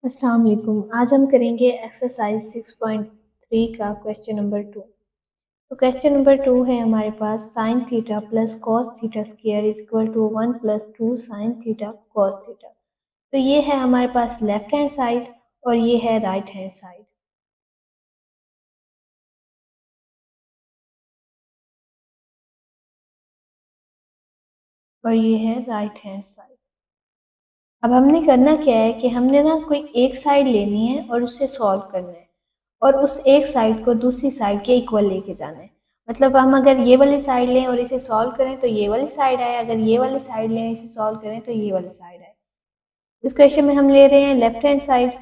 अस्सलाम वालेकुम। आज हम करेंगे एक्सरसाइज 6.3 का क्वेश्चन नंबर 2। तो क्वेश्चन नंबर 2 है हमारे पास sine theta plus cos theta square is equal to 1 plus 2 sine theta cos theta. तो ये है हमारे पास लेफ्ट हैंड साइड और ये है राइट हैंड साइड। और ये है राइट हैंड साइड। अब हमने करना क्या है कि हमने ना कोई एक साइड लेनी है और उसे सॉल्व करना है और उस एक साइड को दूसरी साइड के इक्वल लेके जाना है। मतलब हम अगर ये वाली साइड लें और इसे सॉल्व करें तो ये वाली साइड आए, अगर ये वाली साइड लें इसे सॉल्व करें तो ये वाली साइड आए। इस क्वेश्चन में हम ले रहे हैं लेफ्ट हैंड साइड,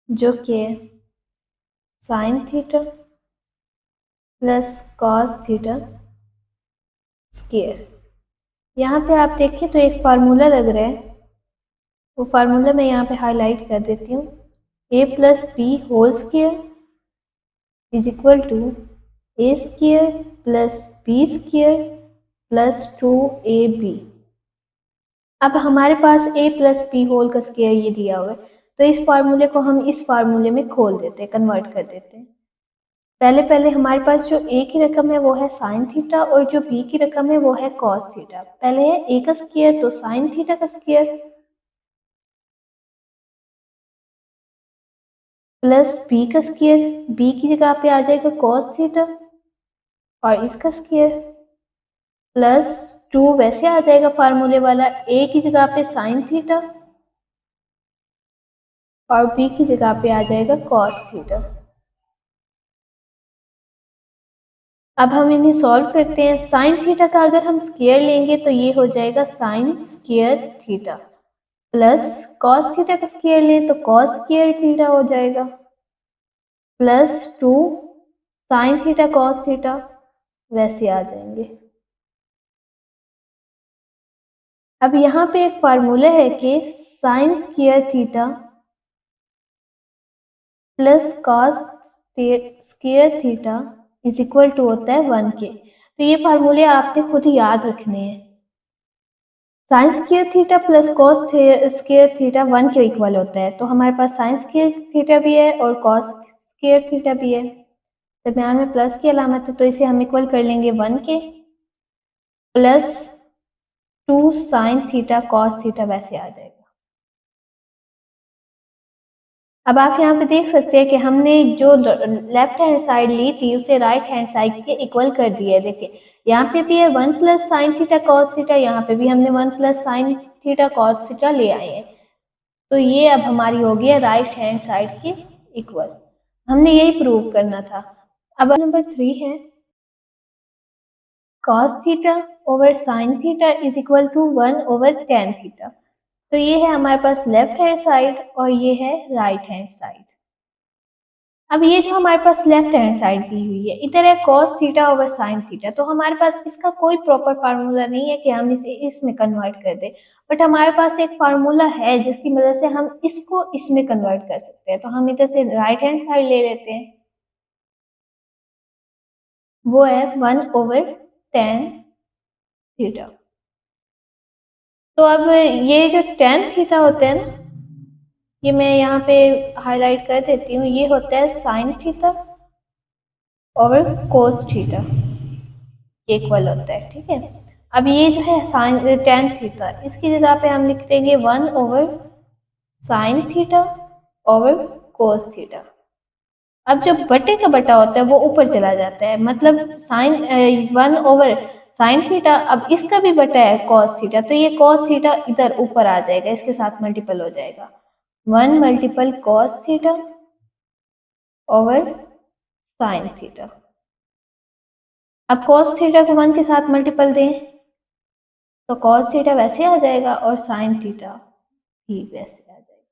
जो कि है sine theta plus cos theta square. यहाँ पे आप देखें तो एक फार्मूला लग रहा है, वो फार्मूला मैं यहाँ पे हाईलाइट कर देती हूँ। A plus B whole square is equal to A square plus B square plus 2ab। अब हमारे पास a प्लस बी होल का स्क्वायर ये दिया हुआ है, तो इस फार्मूले को हम इस फार्मूले में खोल देते हैं, कन्वर्ट कर देते हैं। पहले पहले हमारे पास जो a की रकम है वो है साइन थीटा और जो b की रकम है वो है कॉस थीटा। पहले है a का स्क्वायर तो साइन थीटा का स्क्वायर प्लस b का स्क्वायर, b की जगह पे आ जाएगा कॉस थीटा और इसका स्क्वायर प्लस 2 वैसे आ जाएगा फार्मूले वाला, a की जगह पे साइन थीटा और b की जगह पे आ जाएगा कॉस थीटा। अब हम इन्हें सॉल्व करते हैं। साइन थीटा का अगर हम स्क्वायर लेंगे तो ये हो जाएगा sign square theta plus cos theta का स्क्वायर लें तो कॉस स्क्वायर थीटा हो जाएगा plus 2 sine theta cos theta वैसे आ जाएंगे। अब यहाँ पे एक फार्मूला है कि sine square theta plus cos square theta is equal to होता है 1 के। तो ये फार्मूले आपने खुद ही याद रखने हैं। Sign square theta plus cos square theta 1 के इक्वल होता है, तो हमारे पास साइन स्क्वायर थीटा भी है और कॉस स्क्वायर थीटा भी है। दरम्यान में प्लस की अलामत है तो इसे हम इक्वल कर लेंगे 1 के plus 2 sine theta cos theta वैसे आ जाएगा। अब आप यहाँ पे देख सकते हैं कि हमने जो लेफ्ट हैंड साइड ली थी उसे राइट हैंड साइड के इक्वल कर दिया है। देखिए यहाँ पे भी है 1 plus sine theta cos theta, यहाँ पे भी हमने 1 plus sine theta cos theta ले आए हैं। तो ये अब हमारी हो गई है राइट हैंड साइड की इक्वल। हमने यही प्रूव करना था। अब नंबर 3 है cos theta over sine theta is equal to 1 over tan theta. तो ये है हमारे पास लेफ्ट हैंड साइड और ये है राइट हैंड साइड। अब ये जो हमारे पास लेफ्ट हैंड साइड दी हुई है, इधर है cos theta over sin theta, तो हमारे पास इसका कोई प्रॉपर फार्मूला नहीं है कि हम इसे इसमें कन्वर्ट कर दें, बट हमारे पास एक फार्मूला है जिसकी मदद से हम इसको इसमें कन्वर्ट कर सकते हैं। तो हम इधर से राइट हैंड साइड ले लेते हैं, वो है 1 ओवर टेन थीटा। तो अब ये जो टेन थीटा होता है ना, ये मैं यहाँ पे हाईलाइट कर देती हूँ, ये होता है साइन थीटा और कोस थीटा इक्वल होता है। ठीक है, अब ये जो है साइन टेन थीटा, इसकी जगह पे हम लिख देंगे 1 over sine theta over cos theta. अब जो बटे का बटा होता है वो ऊपर चला जाता है, मतलब साइन 1 ओवर साइन थीटा, अब इसका भी बटा है कॉस थीटा, तो ये कॉस थीटा इधर ऊपर आ जाएगा, इसके साथ मल्टीपल हो जाएगा। 1 multiple cos theta over sine theta. अब कॉस थीटा को 1 के साथ मल्टीपल दें तो कॉस थीटा वैसे आ जाएगा और साइन थीटा भी वैसे आ जाएगा।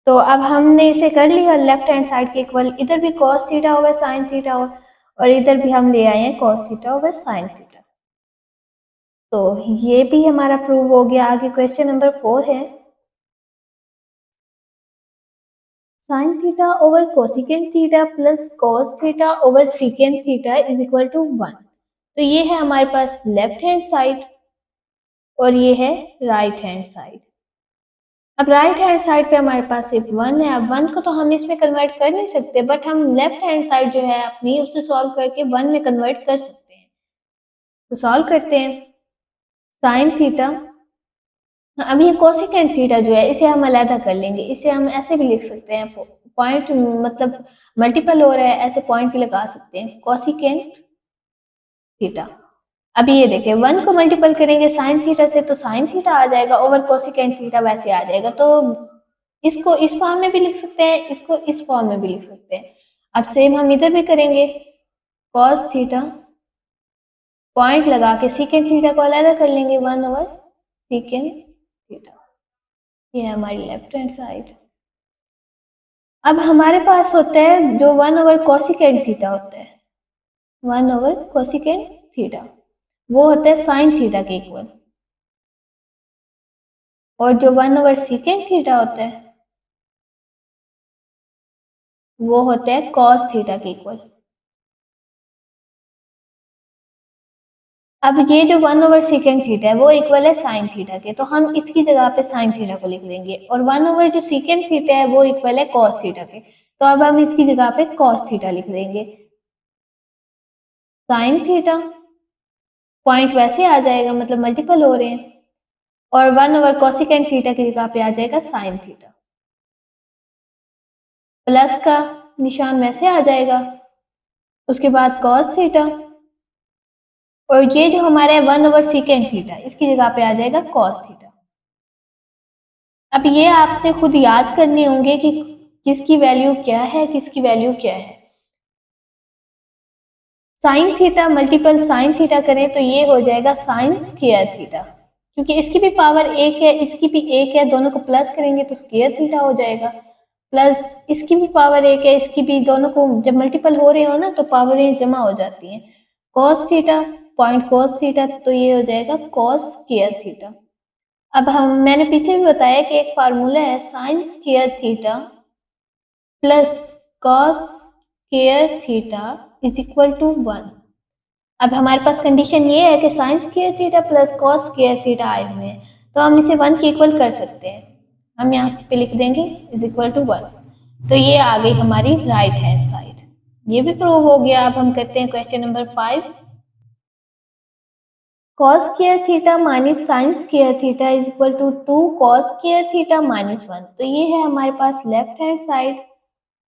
तो अब हमने इसे कर लिया लेफ्ट हैंड साइड के इक्वल, इधर भी cos theta over sine theta और इधर भी हम ले आए हैं cos theta over sine theta. तो ये भी हमारा प्रूव हो गया। आगे क्वेश्चन नंबर 4 है sine theta over cosecant theta plus cos theta over secant theta is equal to 1। तो ये है हमारे पास लेफ्ट हैंड साइड और ये है राइट हैंड साइड। अब राइट हैंड साइड पे हमारे पास सिर्फ 1 है। अब 1 को तो हम इसमें कन्वर्ट कर नहीं सकते, बट हम लेफ्ट हैंड साइड जो है अपनी उससे सॉल्व करके 1 में कन्वर्ट कर सकते हैं। तो सॉल्व करते हैं। साइन थीटा, अब ये कोसिकेंट थीटा जो है इसे हम अलग कर लेंगे। इसे हम ऐसे भी लिख सकते हैं, पॉइंट मतलब मल्टीपल हो रहा है, ऐसे पॉइंट भी लगा सकते हैं, कोसिकेंट थीटा। अभी ये देखिए 1 को मल्टीपल करेंगे साइन थीटा से तो साइन थीटा आ जाएगा, ओवर कोसिकेंट थीटा वैसे आ जाएगा। तो इसको इस फॉर्म में भी लिख सकते हैं, इसको इस फॉर्म में भी लिख सकते हैं। अब सेम हम इधर भी करेंगे, कॉस थीटा, पॉइंट लगा के सीकेंट थीटा को अलग कर लेंगे, 1 ओवर सीकेंट थीटा। ये है हमारी लेफ्ट हैंड साइड। अब हमारे पास होता है जो 1 ओवर कोसिकेंट थीटा होता है, 1 ओवर कोसिकेंट थीटा, वो होता है साइन थीटा के इक्वल। और जो 1 ओवर सीकेंट थीटा होता है वो होता है कॉस थीटा के इक्वल। अब ये जो 1 ओवर सीकेंट थीटा है वो इक्वल है साइन थीटा के, तो हम इसकी जगह पे साइन थीटा को लिख लेंगे। और 1 ओवर जो सीकेंट थीटा है वो इक्वल है कॉस थीटा के, तो अब हम इसकी जगह पे कॉस थीटा लिख देंगे। साइन थीटा, पॉइंट वैसे आ जाएगा मतलब मल्टीपल हो रहे हैं, और 1 ओवर कोसिकेंट थीटा की जगह पे आ जाएगा साइन थीटा। प्लस का निशान वैसे आ जाएगा, उसके बाद कॉस थीटा, और ये जो हमारा है 1 ओवर सीकेंट थीटा, इसकी जगह पे आ जाएगा कॉस थीटा। अब ये आपने खुद याद करने होंगे कि किसकी वैल्यू क्या है, किसकी वैल्यू क्या है। Sine theta multiple sine theta करें तो ये हो जाएगा साइन स्क्वायर थीटा, क्योंकि इसकी भी पावर 1 है, इसकी भी 1 है, दोनों को प्लस करेंगे तो स्क्वायर थीटा हो जाएगा। प्लस इसकी भी पावर 1 है, इसकी भी, दोनों को जब मल्टीपल हो रहे हो ना तो पावरें जमा हो जाती हैं। Cos theta, point cos theta, तो ये हो जाएगा कॉस स्क्वायर थीटा। अब मैंने पीछे भी बताया कि एक फार्मूला है sine square theta plus cos square theta is equal to 1। अब हमारे पास कंडीशन ये है कि sine square theta plus cos square theta आए हुए हैं, तो हम इसे 1 के इक्वल कर सकते हैं। हम यहाँ पे लिख देंगे इज इक्वल टू 1। तो ये आ गई हमारी राइट हैंड साइड, ये भी प्रूव हो गया। अब हम करते हैं question number 5। cos square theta minus sine square theta is equal to 2 cos square theta minus 1। तो ये है हमारे पास लेफ्ट हैंड साइड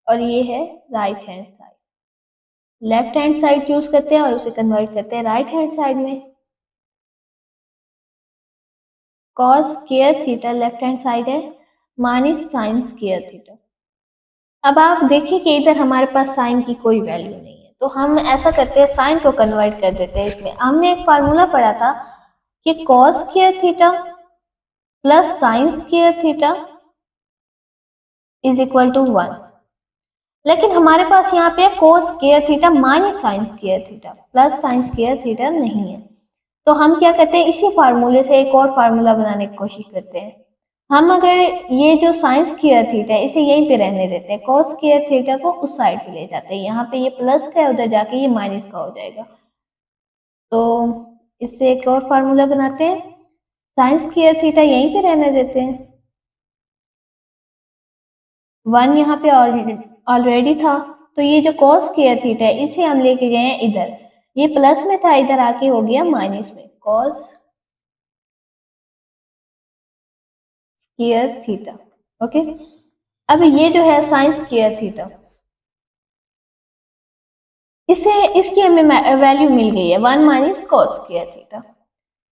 और ये है right hand side. Left hand side choose करते हैं और उसे कन्वर्ट करते हैं राइट हैंड साइड में। cos square theta left hand side है माइनस साइन स्क्वायर थीटा। अब आप देखिए कि इधर हमारे पास साइन की कोई वैल्यू नहीं है, तो हम ऐसा करते हैं साइन को कन्वर्ट कर देते हैं इसमें। हमने एक फार्मूला पढ़ा था कि cos square theta plus sine square theta is equal to 1, लेकिन हमारे पास यहाँ पे cos square theta minus sine square theta plus sine square theta नहीं है। तो हम क्या करते हैं, इसी फार्मूले से एक और फार्मूला बनाने की कोशिश करते हैं। हम अगर ये जो साइन स्क्वायर थीटा है इसे यहीं पे रहने देते हैं, cos स्क्वायर थीटा को उस साइड पे ले जाते हैं। यहाँ पे ये प्लस का है, उधर जाके ये माइनस का हो जाएगा। तो इससे एक और फार्मूला बनाते हैं, साइन स्क्वायर थीटा यहीं पे रहने देते हैं, 1 यहाँ पे ऑलरेडी था। तो ये जो cos स्क्वायर थीटा है इसे हम लेके गए हैं इधर, ये प्लस में था, इधर आके हो गया माइनस में, cos स्क्वायर थीटा। ओके, अब ये जो है साइन स्क्वायर थीटा, इसे इसकी हमें वैल्यू मिल गई है 1 माइनस कॉस स्क्वायर थीटा।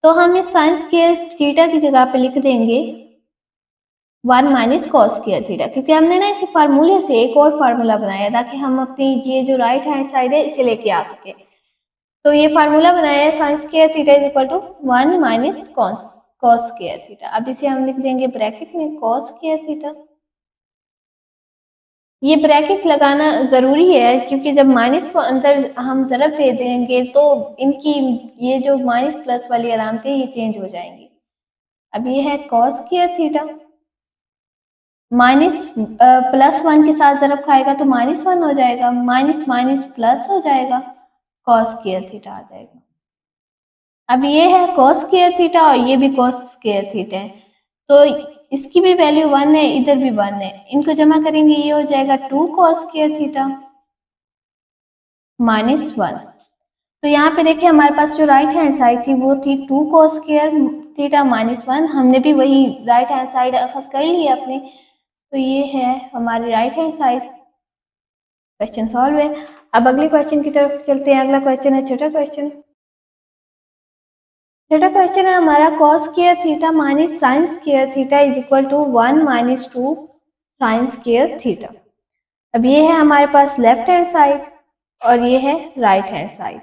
तो हम इस साइन स्क्वायर थीटा की जगह पे लिख देंगे 1 माइनस कॉस स्क्वायर थीटा, क्योंकि हमने ना इसी फार्मूले से एक और फार्मूला बनाया ताकि हम अपनी ये जो राइट हैंड साइड है इसे लेके आ सके। तो ये फार्मूला बनाया है sine square theta is equal to 1 minus cos square theta. अब इसे हम लिख देंगे ब्रैकेट में कॉस स्क्वायर थीटा। ये ब्रैकेट लगाना ज़रूरी है क्योंकि जब माइनस को अंदर हम ज़रब दे देंगे तो इनकी ये जो माइनस प्लस वाली अलामतें ये चेंज हो जाएंगी। अब ये है cos square theta, minus plus 1 के साथ ज़रब खाएगा तो -1 हो जाएगा, माइनस माइनस प्लस हो जाएगा, कॉस स्क्वायर थीटा आ जाएगा। अब ये है cos स्क्वायर थीटा और ये भी cos स्क्वायर थीटा है, तो इसकी भी वैल्यू 1 है, इधर भी 1 है, इनको जमा करेंगे ये हो जाएगा 2 cos स्क्वायर थीटा -1। तो यहाँ पे देखिए हमारे पास जो राइट हैंड साइड थी वो थी 2 cos स्क्वायर थीटा -1, हमने भी वही राइट हैंड साइड अखज़ कर ली है अपनी, तो ये है हमारी right hand side. Question solve है। अब अगले क्वेश्चन की तरफ चलते हैं। अगला क्वेश्चन है छोटा क्वेश्चन। छोटा क्वेश्चन है हमारा cos square theta minus sine square theta is equal to 1 minus 2 sine square theta. अब ये है हमारे पास लेफ्ट हैंड साइड और ये है right hand side.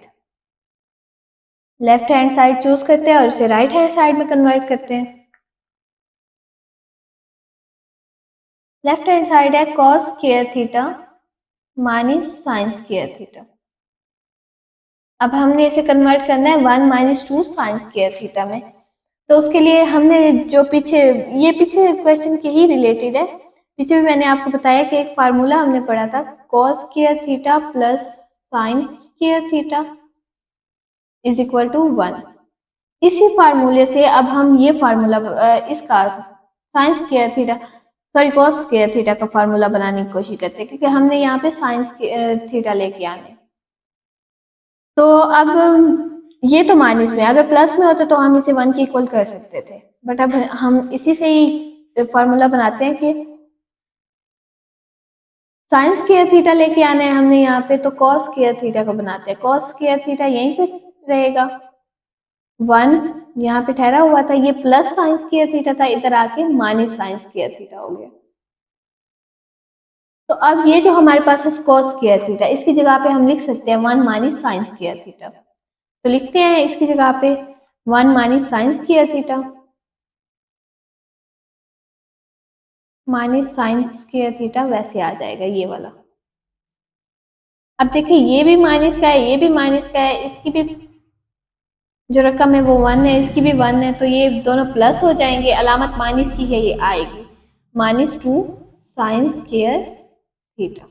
Left hand side choose करते हैं और उसे राइट हैंड साइड में कन्वर्ट करते हैं। लेफ्ट हैंड साइड है cos square theta minus sine square theta. अब हमने इसे कन्वर्ट करना है 1 माइनस 2 साइन स्क्वायर थीटा में, तो उसके लिए हमने जो पीछे क्वेश्चन के ही रिलेटेड है, पीछे भी मैंने आपको बताया कि एक फार्मूला हमने पढ़ा था cos square theta plus sine square theta is equal to 1। इसी फार्मूले से अब हम ये फार्मूला इसका sine square theta cos square theta का फार्मूला बनाने की कोशिश करते हैं, क्योंकि हमने यहाँ पे साइन थीटा लेके आने। तो अब ये तो माइनस में, अगर प्लस में होता तो हम इसे 1 के इक्वल कर सकते थे, बट अब हम इसी से ही फॉर्मूला बनाते हैं कि साइन स्क्वायर थीटा लेके आना है हमने यहाँ पे, तो cos स्क्वायर थीटा को बनाते हैं। cos स्क्वायर थीटा यहीं पे रहेगा, 1 यहाँ पे ठहरा हुआ था, ये प्लस साइन स्क्वायर थीटा था, इधर आके माइनस साइन स्क्वायर थीटा हो गया। तो अब ये जो हमारे पास है cos स्क्वायर थीटा, इसकी जगह पे हम लिख सकते हैं 1 माइनस साइन स्क्वायर थीटा। तो लिखते हैं इसकी जगह पे 1 minus sine square theta minus sine square theta, वैसे आ जाएगा ये वाला। अब देखिए ये भी माइनस का है, ये भी माइनस का है, इसकी भी जो रकम है वो 1 है, इसकी भी 1 है, तो ये दोनों प्लस हो जाएंगे, अलामत माइनस की है, ये आएगी -2 साइन स्क्वायर थीटा।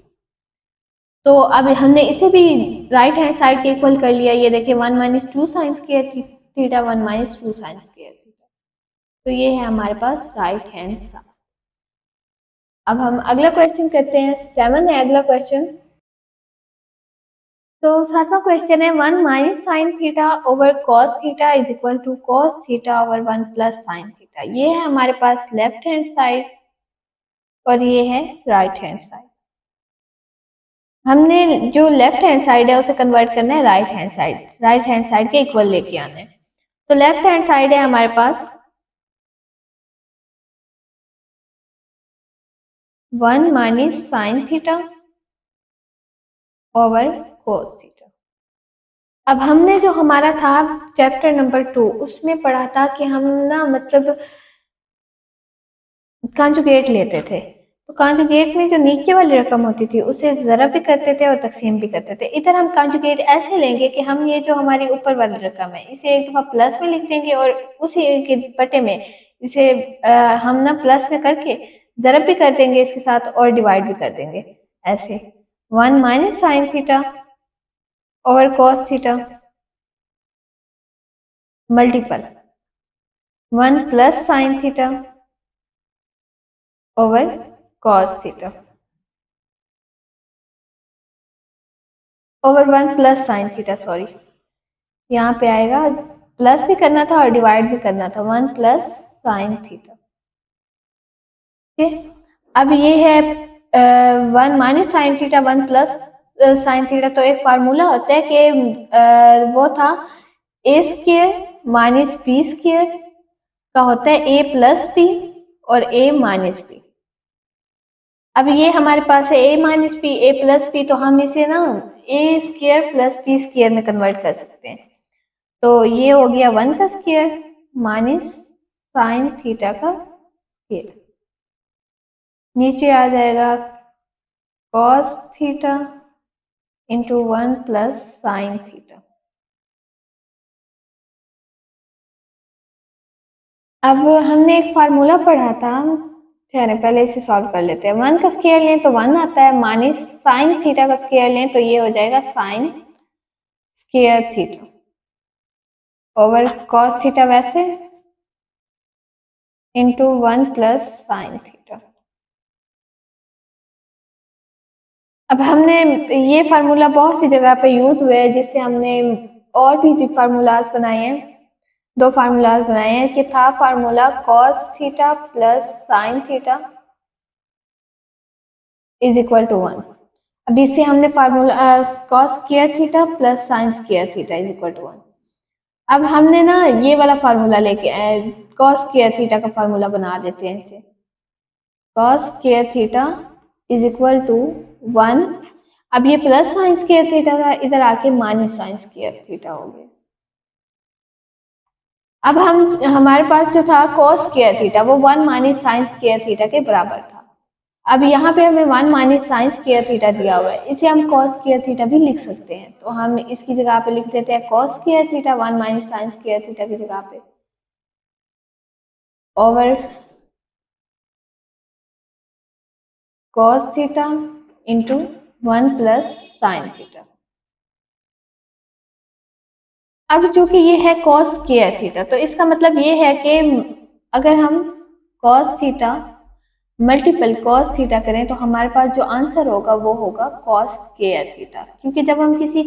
तो अब हमने इसे भी राइट हैंड साइड के इक्वल कर लिया, ये देखिए 1 minus 2 sine square theta 1 minus 2 sine square theta, तो ये है हमारे पास राइट हैंड साइड। अब हम अगला क्वेश्चन करते हैं, 7 है अगला क्वेश्चन। तो 7वां क्वेश्चन है 1 minus sine theta over cos theta is equal to cos theta over 1 plus sine theta. ये है हमारे पास लेफ्ट हैंड साइड और ये है राइट हैंड साइड। हमने जो लेफ्ट हैंड साइड है उसे कन्वर्ट करना है राइट हैंड साइड के इक्वल लेके आना है। तो लेफ्ट हैंड साइड है हमारे पास 1 minus sine theta over cos theta. अब हमने जो हमारा था चैप्टर नंबर 2 उसमें पढ़ा था कि हम ना मतलब कांजुगेट लेते थे, तो कांजुगेट में जो नीचे वाली रकम होती थी उसे ज़रब भी करते थे और तकसीम भी करते थे। इधर हम कांजुगेट ऐसे लेंगे कि हम ये जो हमारी ऊपर वाली रकम है इसे एक दफ़ा प्लस में लिख देंगे और उसी के बटे में इसे हम ना प्लस में करके ज़रब भी कर देंगे इसके साथ और डिवाइड भी कर देंगे। ऐसे 1 minus sine theta over cos theta multiple 1 plus sine theta over cos theta over 1 plus sine theta, sorry यहाँ पे आएगा, प्लस भी करना था और डिवाइड भी करना था, 1 प्लस साइन थीटा। ठीक है, अब ये है 1 minus sine theta 1 plus sine theta. तो एक फार्मूला होता है कि वो था ए स्क्वायर माइनस बी स्क्वायर का होता है ए प्लस बी और ए माइनस बी। अब ये हमारे पास है ए माइनस बी ए प्लस बी, तो हम इसे ना ए स्क्वायर प्लस बी स्क्वायर में कन्वर्ट कर सकते हैं। तो ये हो गया 1 का स्क्वायर माइनस साइन थीटा का स्क्वायर, नीचे आ जाएगा cos theta into 1 plus sine theta. अब हमने एक फार्मूला पढ़ा था, ठहरे पहले इसे सॉल्व कर लेते हैं। 1 का स्क्वायर लें तो 1 आता है, माइनस साइन थीटा का स्क्वायर लें तो ये हो जाएगा sign square theta. Over cos theta वैसे इंटू 1 प्लस साइन थीटा। अब हमने ये फार्मूला बहुत सी जगह पे यूज हुआ है, जिससे हमने और भी फार्मूलाज बनाए हैं। 2 फार्मूलाज बनाए हैं कि था formula cos theta plus sine theta is equal to 1। अब इससे हमने formula cos square theta plus sine square theta is equal to 1। अब हमने ना ये वाला फार्मूला लेके कॉस स्क्वायर थीटा का फार्मूला बना देते हैं इसे। Cos square theta is equal to 1। अब ये प्लस साइन स्क्वायर थीटा था, इधर आके माइनस साइन स्क्वायर थीटा हो गया। अब हमारे पास जो था कॉस स्क्वायर थीटा वो 1 माइनस साइन स्क्वायर थीटा के बराबर था। अब यहाँ पे हमें 1 माइनस साइन स्क्वायर थीटा दिया हुआ है, इसे हम कॉस स्क्वायर थीटा भी लिख सकते हैं। तो हम इसकी जगह पे लिख देते हैं cos square theta 1 minus sine square theta की जगह पे over cos theta into 1 plus sine theta. अब जो कि ये है कॉस स्क्वायर थीटा, तो इसका मतलब ये है कि अगर हम cos theta multiple cos theta करें तो हमारे पास जो आंसर होगा वो होगा कॉस स्क्वायर थीटा। क्योंकि जब हम किसी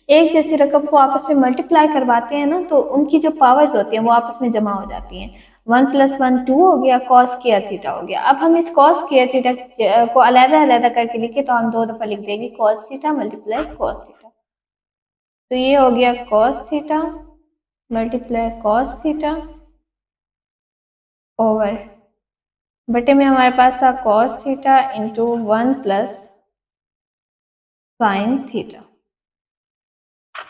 एक जैसी रकम को आपस में मल्टीप्लाई करवाते हैं ना, तो उनकी जो पावर्स होती हैं वो आपस में जमा हो जाती हैं। 1 प्लस 1 2 हो गया, कॉस स्क्वायर थीटा हो गया। अब हम इस कॉस स्क्वायर थीटा को अलग अलग करके लिखे तो हम 2 दफा लिख देंगे cos theta multiply cos theta. तो ये हो गया cos theta multiply cos theta over बटे में हमारे पास था cos theta into 1 plus sine theta.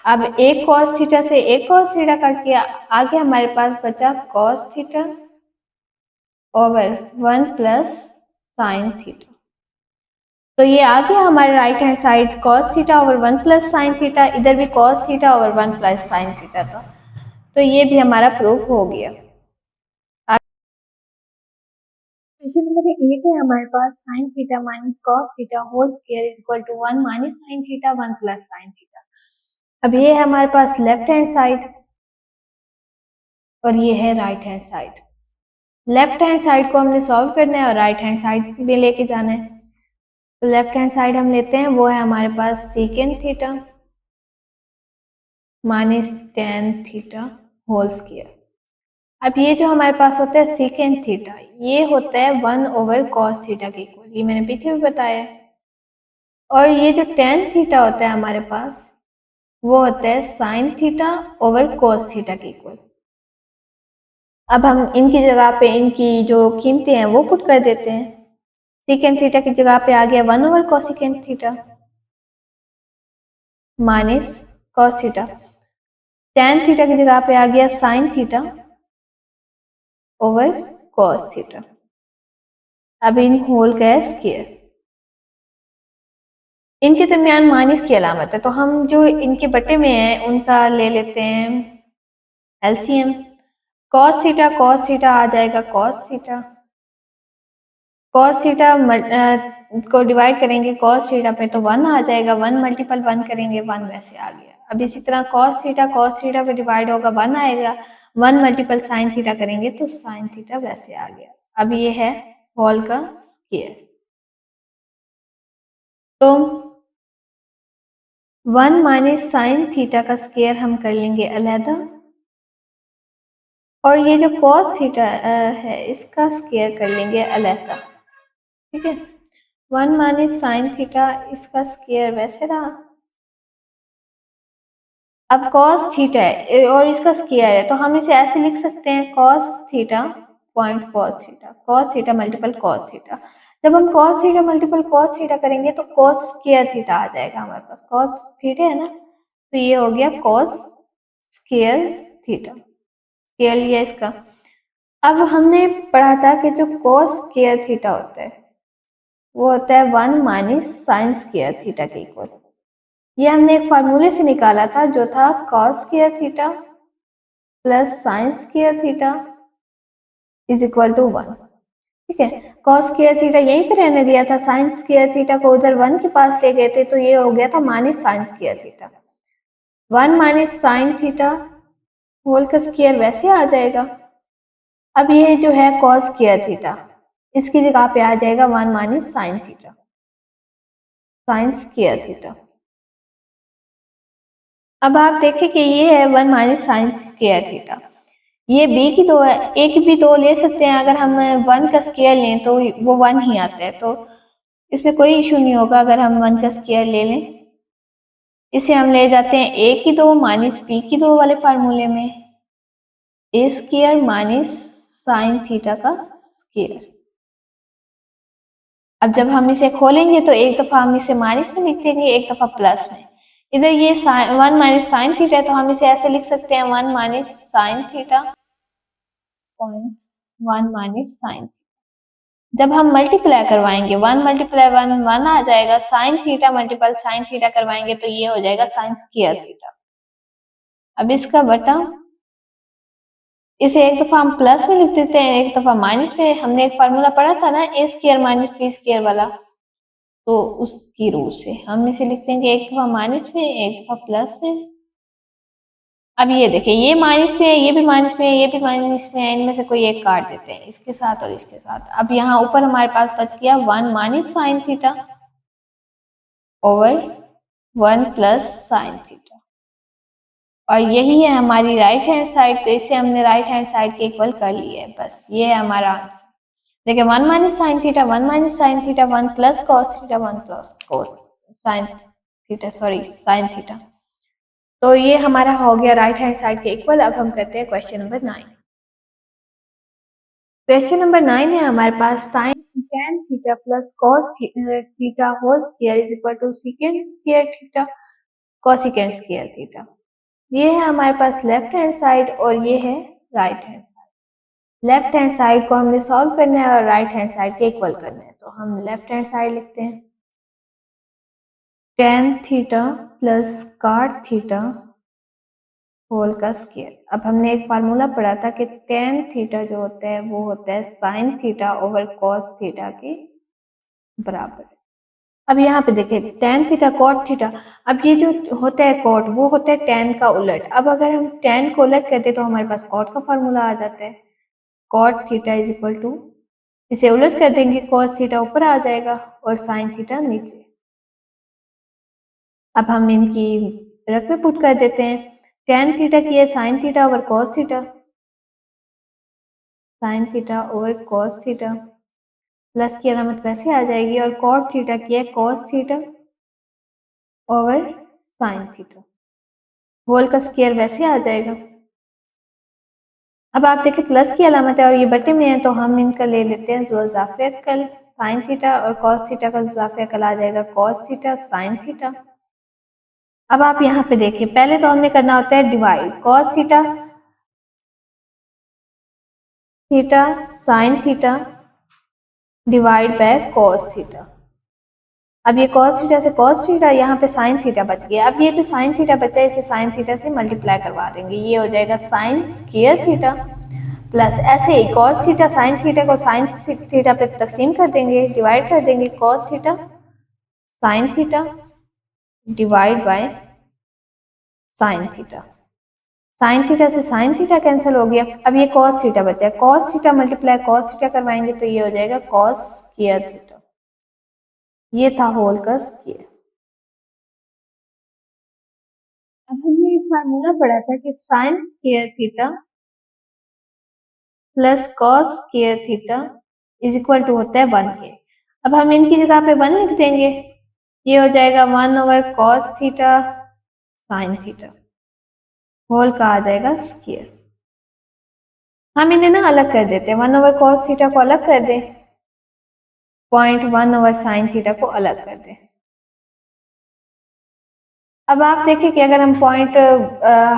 अब एक कॉस थीटा से एक कॉस थीटा कट गया, आगे हमारे पास बचा cos theta over 1 plus sine theta. तो ये आ गया हमारे right hand side cos theta over 1 plus sine theta, इधर भी cos theta over 1 plus sine theta था। तो ये भी हमारा प्रूफ हो गया। क्वेश्चन नंबर 8 है हमारे पास sine theta minus cos theta whole square is equal to 1 minus sine theta 1 plus sine theta. अब ये है हमारे पास लेफ्ट हैंड साइड और ये है right hand side. Left hand side को हमने सॉल्व करना है और राइट हैंड साइड भी लेके जाना है। तो लेफ्ट हैंड साइड हम लेते हैं, वो है हमारे पास secant theta minus tan theta whole square. अब ये जो हमारे पास होता है सीकेंड थीटा, ये होता है 1 ओवर कॉस थीटा के इक्वल, ये मैंने पीछे भी बताया है। और ये जो टेन थीटा होता है हमारे पास वो होता है sine theta over cos theta के इक्वल। अब हम इनकी जगह पे इनकी जो कीमतें हैं वो पुट कर देते हैं। सीकेंड थीटा की जगह पे आ गया 1 over cosecant theta minus cos theta. Tan theta की जगह पे आ गया sign theta over cos theta. अब इन होल का स्क्वायर, इनके दरमियान माइनस की अलामत है, तो हम जो इनके बटे में है उनका ले लेते हैं एलसीएम। कॉस थीटा आ जाएगा कॉस थीटा, कॉस थीटा को डिवाइड करेंगे कॉस थीटा पे तो 1 आ जाएगा, 1 मल्टीपल 1 करेंगे 1 वैसे आ गया। अब इसी तरह कॉस थीटा पे डिवाइड होगा 1 आएगा, 1 मल्टीपल साइन थीटा करेंगे तो साइन थीटा वैसे आ गया। अब ये है होल का स्क्वायर। तो 1 माइनस साइन थीटा का स्क्वायर हम कर लेंगे अलहदा, और ये जो कॉस थीटा है इसका स्क्वायर कर लेंगे अलहदा। ठीक है, 1 माइनस साइन थीटा इसका स्क्वायर वैसे रहा। अब कॉस थीटा है और इसका स्क्वायर है, तो हम इसे ऐसे लिख सकते हैं cos theta point cos theta multiple cos theta. जब हम cos theta multiple cos theta करेंगे तो कॉस स्क्वायर थीटा आ जाएगा हमारे पास। कॉस थीटा है ना, तो ये हो गया कॉस स्क्वायर थीटा, स्क्वायर लिया इसका। अब हमने पढ़ा था कि जो कॉस स्क्वायर थीटा होता है वो होता है 1 माइनस साइन स्क्वायर थीटा के इक्वल। ये हमने एक फार्मूले से निकाला था जो था cos square theta plus sine square theta is equal to 1। ठीक है, कॉस स्क्वायर थीटा यहीं पे रहने दिया था, साइन स्क्वायर थीटा को उधर 1 के पास ले गए थे, तो ये हो गया था minus sine square theta. 1 minus sine theta whole का स्क्वायर वैसे आ जाएगा। अब ये जो है कॉस स्क्वायर थीटा, इसकी जगह पे आ जाएगा 1 minus sine theta, sign square theta. अब आप देखें कि ये है 1 माइनस साइन स्क्वायर थीटा, ये बी की दो है, ए की भी दो ले सकते हैं। अगर हम 1 का स्क्वायर लें तो वो 1 ही आता है, तो इसमें कोई इशू नहीं होगा अगर हम 1 का स्क्वायर ले लें। इसे हम ले जाते हैं ए की दो माइनस बी की दो वाले फार्मूले में, ए स्क्वायर माइनस साइन थीटा का स्क्वायर। अब जब हम इसे खोलेंगे तो एक दफा हम इसे माइनस में लिख देंगे, एक दफा प्लस में। इधर ये 1 माइनस साइन थीटा है तो हम इसे ऐसे लिख सकते हैं 1 minus sine theta point 1 minus sine. जब हम मल्टीप्लाई करवाएंगे 1 मल्टीप्लाई 1 1 आ जाएगा, sine theta multiple sine theta करवाएंगे तो ये हो जाएगा साइन स्क्वायर थीटा। अब इसका बटा, इसे एक दफा हम प्लस में लिख देते हैं, एक दफा माइनस में। हमने एक फार्मूला पढ़ा था ना ए स्क्वायर माइनस बी स्क्वायर वाला, तो उसकी रूप से हम इसे लिख देंगे एक दफा माइनस में, एक दफा प्लस में। अब ये देखिए, ये माइनस में है, ये भी माइनस में है, ये भी माइनस में है, इनमें से कोई एक काट देते हैं, इसके साथ और इसके साथ। अब यहाँ ऊपर हमारे पास बच गया 1 minus sine theta over 1 plus sine theta, और यही है हमारी राइट हैंड साइड। तो इसे हमने राइट हैंड साइड के इक्वल कर लिया है, बस ये है हमारा आंसर। देखिए 1 minus sine theta, 1 minus sine theta, 1 plus cos theta, 1 plus cos sine theta, sorry sine theta. तो ये हमारा हो गया राइट हैंड साइड के इक्वल। अब हम करते हैं क्वेश्चन नंबर 9। क्वेश्चन नंबर 9 है हमारे पास, sine tan theta plus cos theta whole square is equal to secant square theta cosecant square theta. ये है हमारे पास लेफ्ट हैंड साइड और ये है right hand side. Left hand side को हमने सॉल्व करना है और राइट हैंड साइड के इक्वल करना है, तो हम लेफ्ट हैंड साइड लिखते हैं tan theta plus cot theta whole का स्क्वायर। अब हमने एक फार्मूला पढ़ा था कि tan थीटा जो होता है वो होता है sine theta over cos theta के बराबर। अब यहाँ पे देखिए tan थीटा cot थीटा, अब ये जो होता है cot वो होता है tan का उलट। अब अगर हम tan को उलट करते तो हमारे पास cot का फार्मूला आ जाता है, cot theta is equal to, इसे उलट कर देंगे cos थीटा ऊपर आ जाएगा और sin थीटा नीचे। अब हम इनकी रख में पुट कर देते हैं, tan थीटा की है sin theta over cos theta, sin theta over cos theta, plus की अलामत वैसे आ जाएगी, और cot थीटा की है cos theta over sin theta, whole का स्क्वायर वैसे आ जाएगा। अब आप देखिए प्लस की अलामत है और ये बटे में है, तो हम इनका ले लेते हैं जो इजाफी अकल, sin थीटा और cos थीटा का इजाफी अकल आ जाएगा cos थीटा sin थीटा। अब आप यहाँ पे देखिए, पहले तो हमने करना होता है divide, cos theta theta sine theta divide by cos theta. अब ये cos थीटा से cos थीटा, यहाँ पे sin थीटा बच गया। अब ये जो sin थीटा बचा है इसे sin थीटा से मल्टीप्लाई करवा देंगे, ये हो जाएगा sin स्क्वायर थीटा प्लस ऐसे ही cos थीटा sin थीटा को sin थीटा पे तकसीम कर देंगे, डिवाइड कर देंगे, cos theta sin theta divide by sin theta. Sine theta से साइन थीटा कैंसिल हो गया। अब ये cos थीटा बचा है, cos theta multiply cos theta करवाएंगे तो ये हो जाएगा cos स्क्वायर थीटा। ये था होल का स्क्वायर। अब हमने एक फार्मूला पढ़ा था कि sine square theta plus cos square theta is equal to होता है 1 के। अब हम इनकी जगह पे 1 लिख देंगे, ये हो जाएगा 1 over cos theta sine theta, whole का आ जाएगा स्क्वायर। हम इन्हें ना अलग कर देते हैं, 1 ओवर cos थीटा को अलग कर दें, 0.1 ओवर साइन थीटा को अलग कर दें। अब आप देखिए कि अगर हम पॉइंट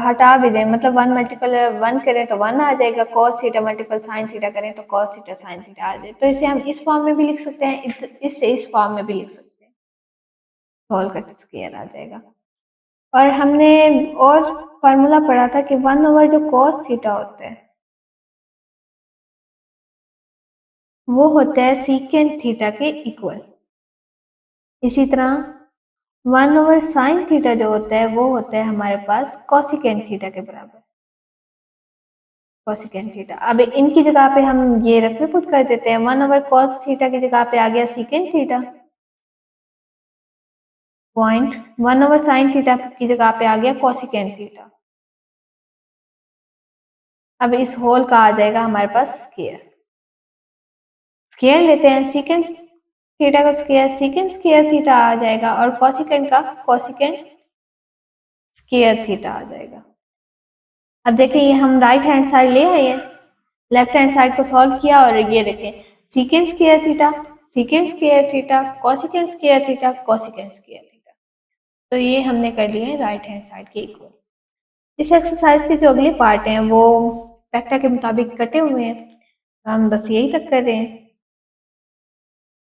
हटा भी दें, मतलब 1 मल्टीपल 1 करें तो 1 आ जाएगा, cos theta multiple sine theta करें तो cos थीटा साइन थीटा आ जाए। तो इसे हम इस फॉर्म में भी लिख सकते हैं, इससे इस फॉर्म में भी लिख सकते हैं, होल का स्क्वायर आ जाएगा। और हमने और फार्मूला पढ़ा था कि 1 ओवर जो cos थीटा होता है वो होता है सीकेंट थीटा के इक्वल। इसी तरह 1 ओवर साइन थीटा जो होता है वो होता है हमारे पास कोसिकेंट थीटा के बराबर। Cosecant theta. अब इनकी जगह पे हम ये रकम पुट कर देते हैं, 1/cos थीटा की जगह पे आ गया secant theta, point 1/sin theta की जगह पे आ गया कोसिकेंट थीटा। अब इस होल का आ जाएगा हमारे पास स्क्वायर। स्क्वायर लेते हैं, सीकेंट थीटा का स्क्वायर सीकेंट स्क्वायर थीटा आ जाएगा और कोसिकेंट का कोसिकेंट स्क्वायर थीटा आ जाएगा। अब देखिए ये हम राइट हैंड साइड ले आए हैं, लेफ्ट हैंड साइड को सॉल्व किया और ये देखें secant square theta, secant square theta, cosecant square theta, cosecant square theta. तो ये हमने कर लिए हैं राइट हैंड साइड के इक्वल। इस एक्सरसाइज के जो अगले पार्ट हैं वो फैक्टर के मुताबिक कटे हुए हैं, हम बस यही तक कर रहे हैं।